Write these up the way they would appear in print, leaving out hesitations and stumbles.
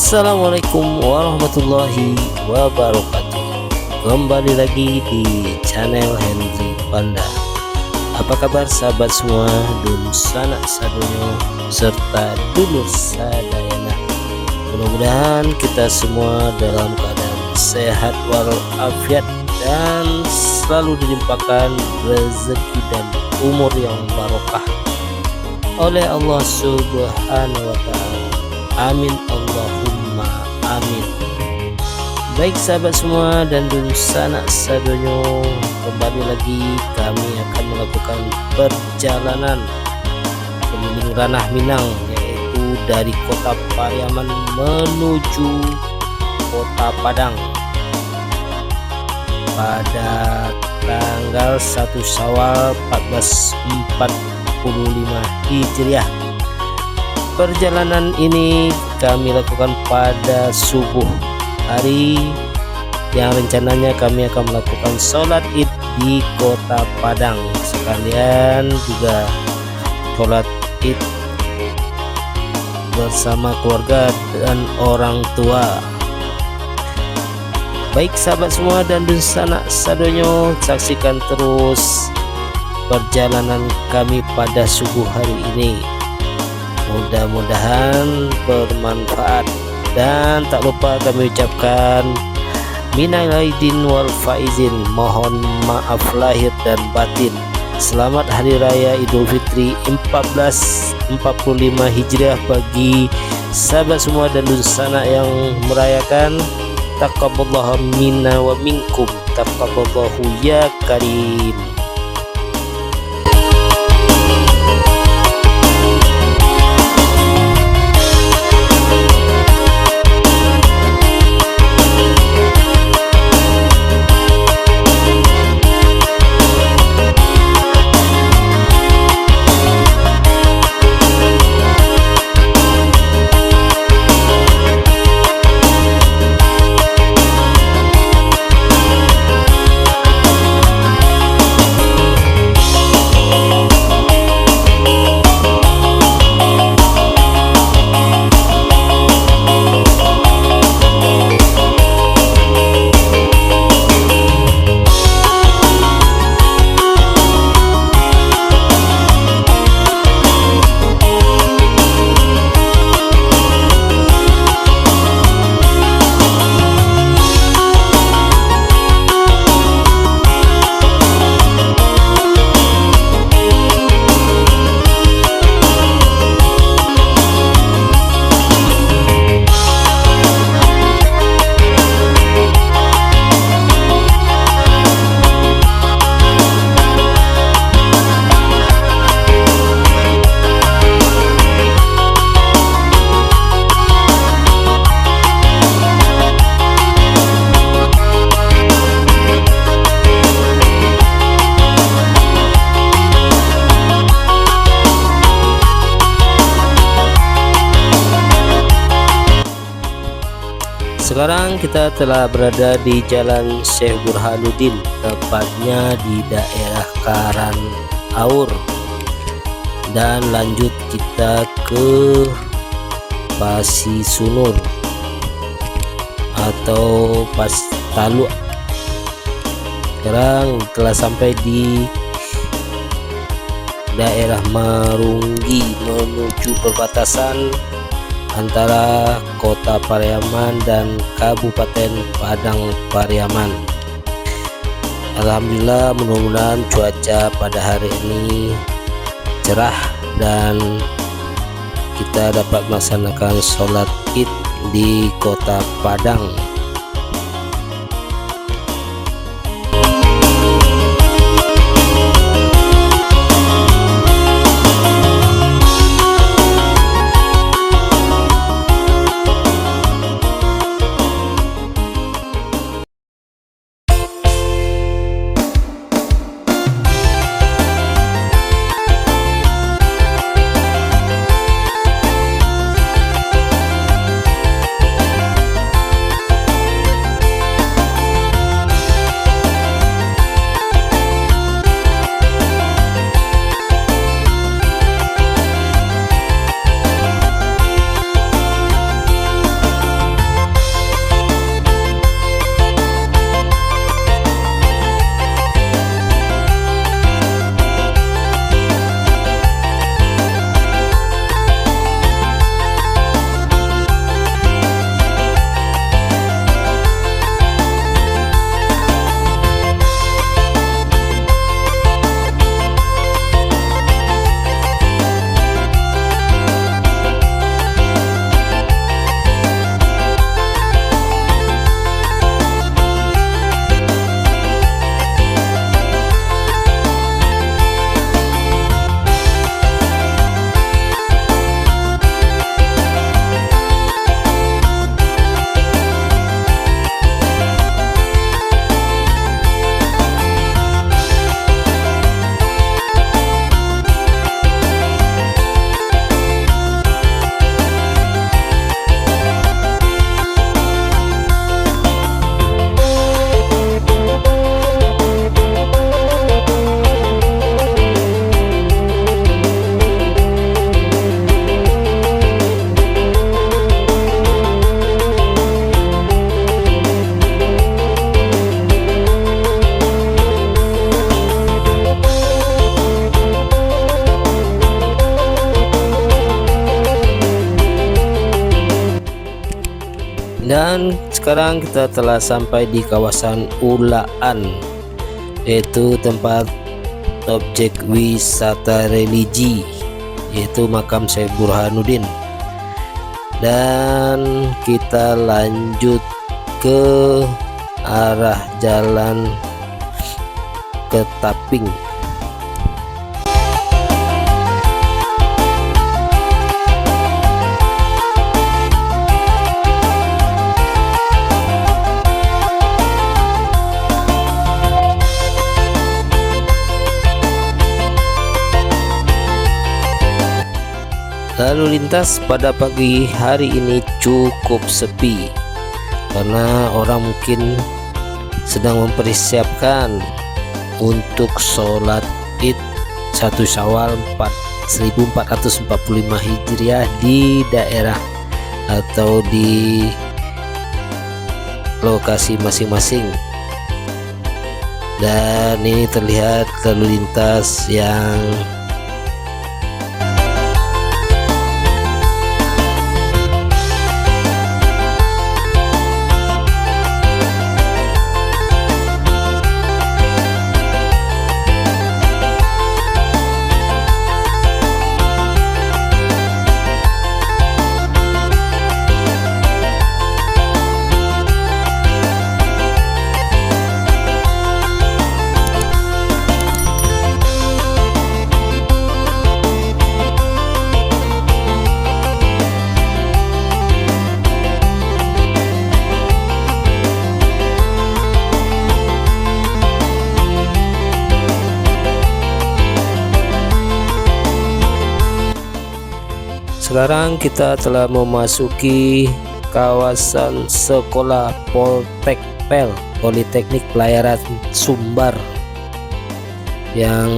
Assalamualaikum warahmatullahi wabarakatuh. Kembali lagi di channel Henry Panda. Apa kabar sahabat semua, dun sanak sadonyo serta dulur sadayana. Mudah-mudahan kita semua dalam keadaan sehat walafiat dan selalu dilimpahkan rezeki dan umur yang barokah oleh Allah Subhanahu wa Ta'ala. Amin Allahumma amin. Baik sahabat semua dan dun sanak sadonyo, kembali lagi kami akan melakukan perjalanan keliling ranah Minang, yaitu dari kota Pariaman menuju kota Padang pada tanggal 1 Syawal 1445 Hijriah. Perjalanan ini kami lakukan pada subuh hari yang rencananya kami akan melakukan sholat id di kota Padang, sekalian juga sholat id bersama keluarga dan orang tua. Baik sahabat semua dan dun sanak sadonyo, saksikan terus perjalanan kami pada subuh hari ini. Mudah-mudahan bermanfaat, dan tak lupa kami ucapkan minal aidin wal faizin, mohon maaf lahir dan batin. Selamat Hari Raya Idul Fitri 1445 Hijriah bagi sahabat semua dan dun sanak yang merayakan. Taqabbalallahu minna wa minkum, taqabbalallahu ya karim. Sekarang kita telah berada di Jalan Syekh Burhanuddin, tepatnya di daerah Karangaur, dan lanjut kita ke Pasisunur atau Pastaluk. Sekarang telah sampai di daerah Marunggi menuju perbatasan antara kota Pariaman dan Kabupaten Padang Pariaman. Alhamdulillah, mudah-mudahan cuaca pada hari ini cerah dan kita dapat melaksanakan sholat id di kota Padang. Dan sekarang kita telah sampai di kawasan Ulaan, yaitu tempat objek wisata religi, yaitu makam Syekh Burhanuddin. Dan kita lanjut ke arah jalan ke Taping. Lalu lintas pada pagi hari ini cukup sepi karena orang mungkin sedang mempersiapkan untuk sholat Id 1 Syawal 1445 Hijriah di daerah atau di lokasi masing-masing. Dan ini terlihat lalu lintas yang sekarang kita telah memasuki kawasan sekolah Poltekpel Politeknik Pelayaran Sumbar yang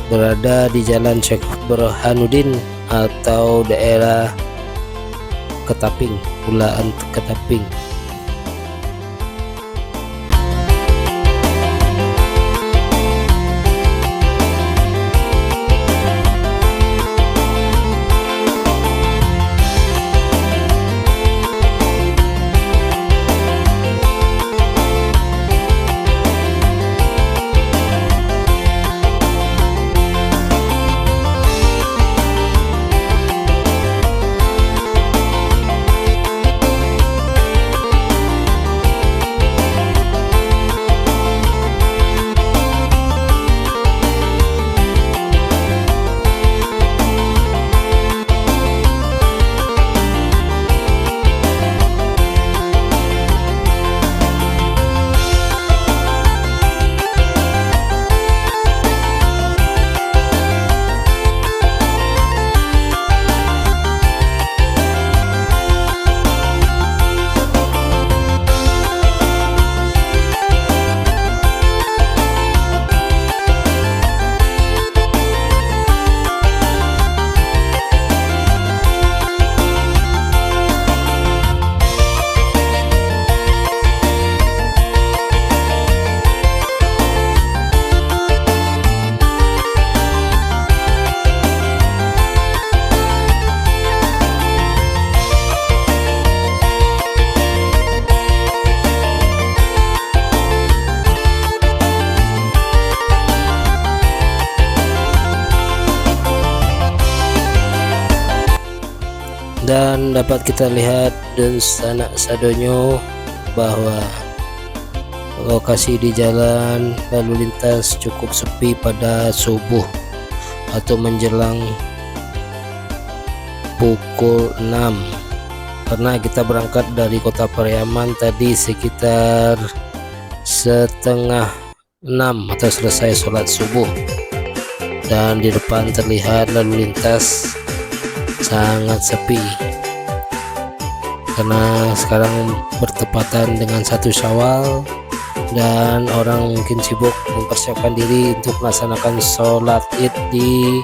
berada di Jalan Syekh Burhanuddin atau daerah Ketaping, Ulaan Ketaping. Dan dapat kita lihat dan sanak sadonyo bahwa lokasi di jalan lalu lintas cukup sepi pada subuh atau menjelang pukul 6, karena kita berangkat dari kota Pariaman tadi sekitar setengah 6 atau selesai sholat subuh. Dan di depan terlihat lalu lintas sangat sepi karena sekarang bertepatan dengan 1 Syawal dan orang mungkin sibuk mempersiapkan diri untuk melaksanakan sholat Id di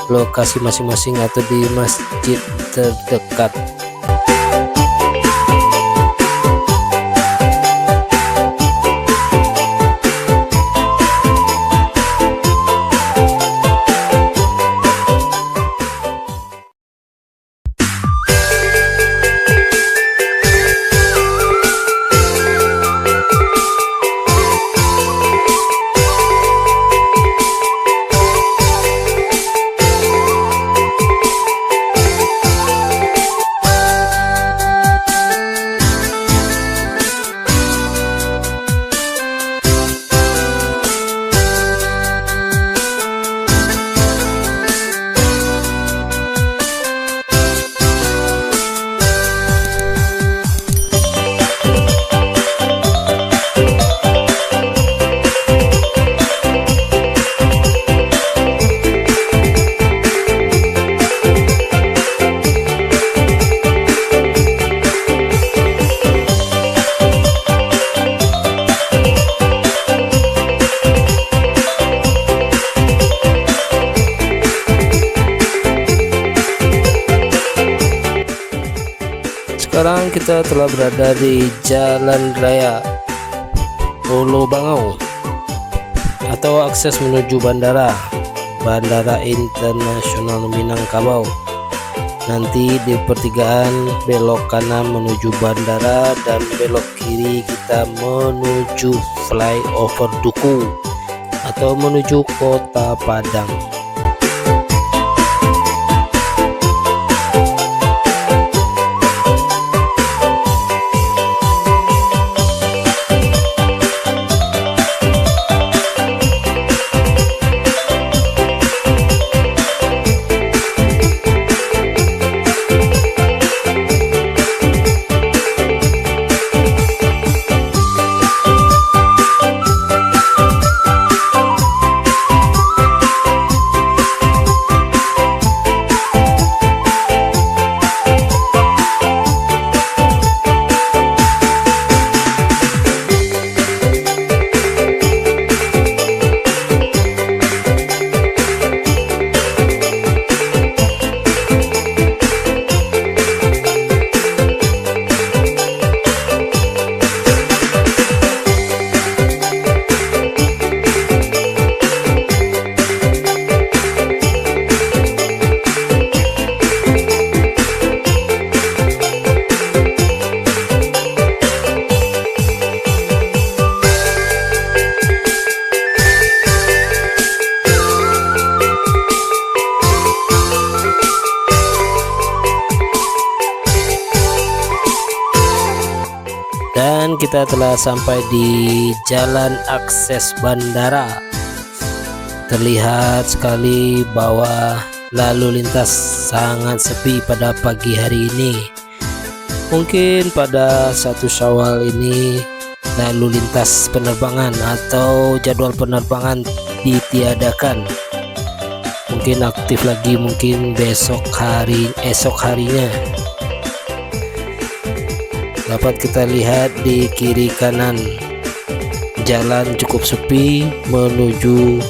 lokasi masing-masing atau di masjid terdekat. kita telah berada di Jalan Raya Pulau Bangau atau akses menuju Bandara Internasional Minangkabau. Nanti di pertigaan belok kanan menuju bandara dan belok kiri kita menuju flyover Duku atau menuju Kota Padang. Dan kita telah sampai di jalan akses bandara. Terlihat sekali bahwa lalu lintas sangat sepi pada pagi hari ini. Mungkin pada 1 Syawal ini lalu lintas penerbangan atau jadwal penerbangan ditiadakan. Mungkin aktif lagi, mungkin esok harinya. Dapat kita lihat di kiri kanan jalan cukup sepi menuju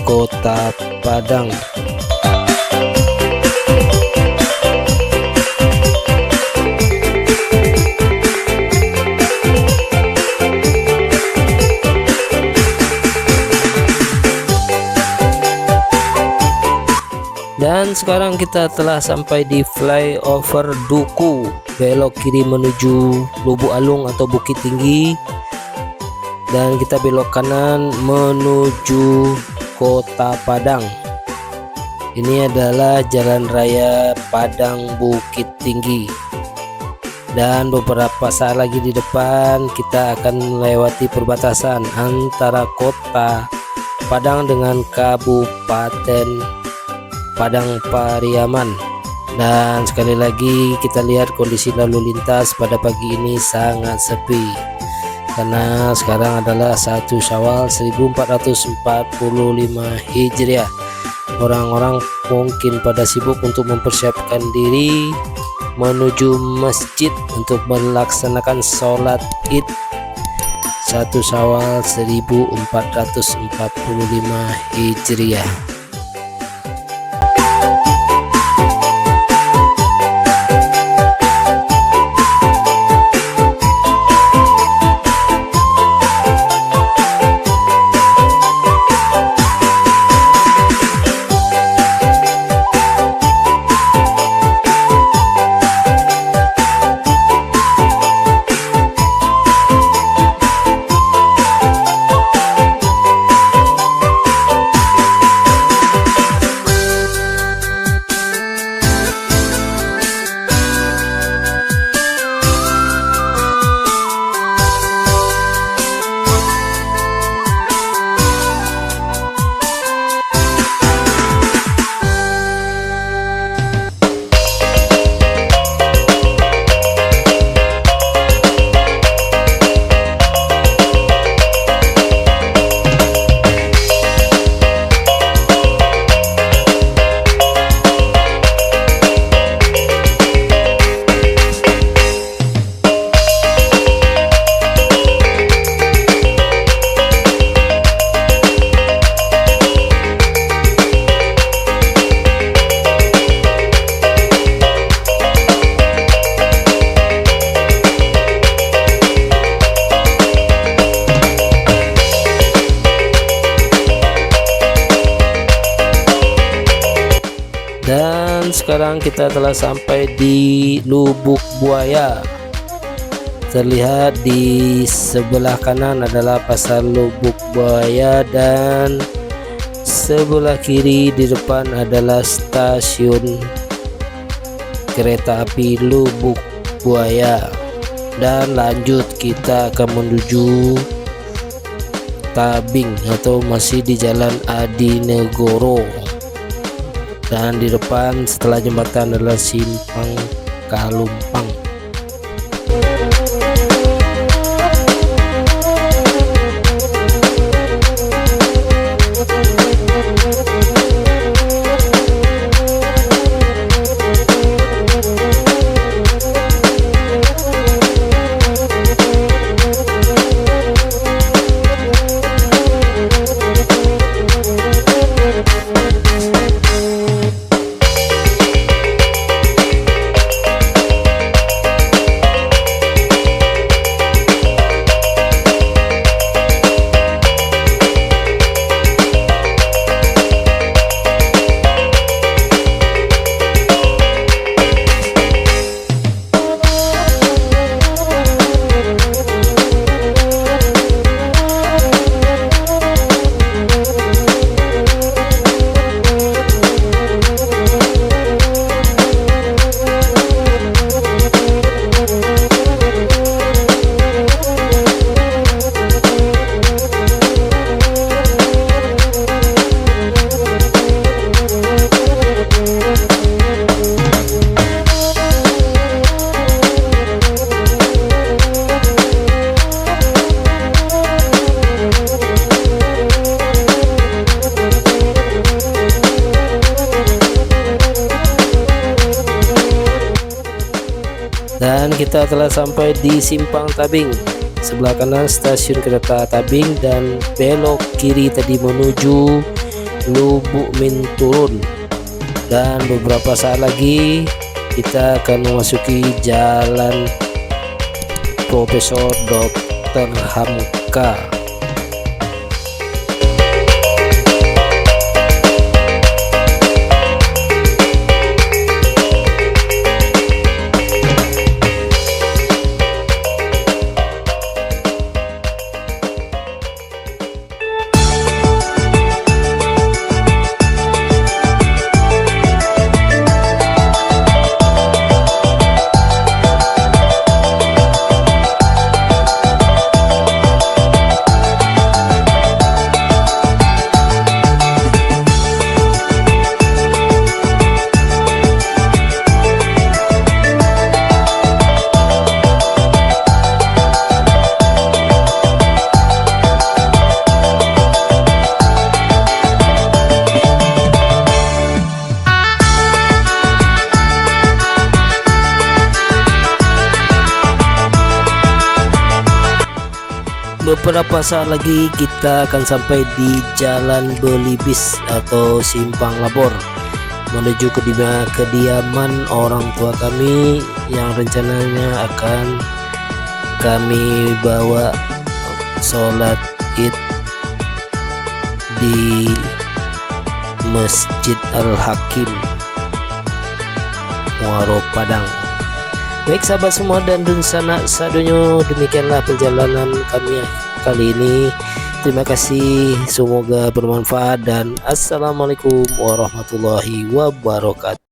Kota Padang. Dan sekarang kita telah sampai di flyover Duku, belok kiri menuju Lubuk Alung atau Bukit Tinggi, dan kita belok kanan menuju Kota Padang. Ini adalah Jalan Raya Padang Bukit Tinggi, dan beberapa saat lagi di depan kita akan melewati perbatasan antara Kota Padang dengan Kabupaten Padang Pariaman. Dan sekali lagi kita lihat kondisi lalu lintas pada pagi ini sangat sepi karena sekarang adalah 1 Syawal 1445 Hijriah. Orang-orang mungkin pada sibuk untuk mempersiapkan diri menuju masjid untuk melaksanakan sholat Id 1 Syawal 1445 Hijriah. Dan sekarang kita telah sampai di Lubuk Buaya. Terlihat di sebelah kanan adalah pasar Lubuk Buaya dan sebelah kiri di depan adalah stasiun kereta api Lubuk Buaya. Dan lanjut kita akan menuju Tabing atau masih di Jalan Adinegoro. Dan di depan setelah jembatan adalah Simpang Kalumpang. Dan kita telah sampai di Simpang Tabing. Sebelah kanan stasiun kereta Tabing dan belok kiri tadi menuju Lubuk Minturun. Dan beberapa saat lagi kita akan memasuki Jalan Profesor Dr. Hamka. Beberapa saat lagi kita akan sampai di Jalan Belibis atau Simpang Labor menuju ke kediaman orang tua kami yang rencananya akan kami bawa sholat Id di Masjid Al-Hakim Muaro Padang. Baik sahabat semua dan sanak sadonyo, demikianlah perjalanan kami kali ini. Terima kasih, semoga bermanfaat dan assalamualaikum warahmatullahi wabarakatuh.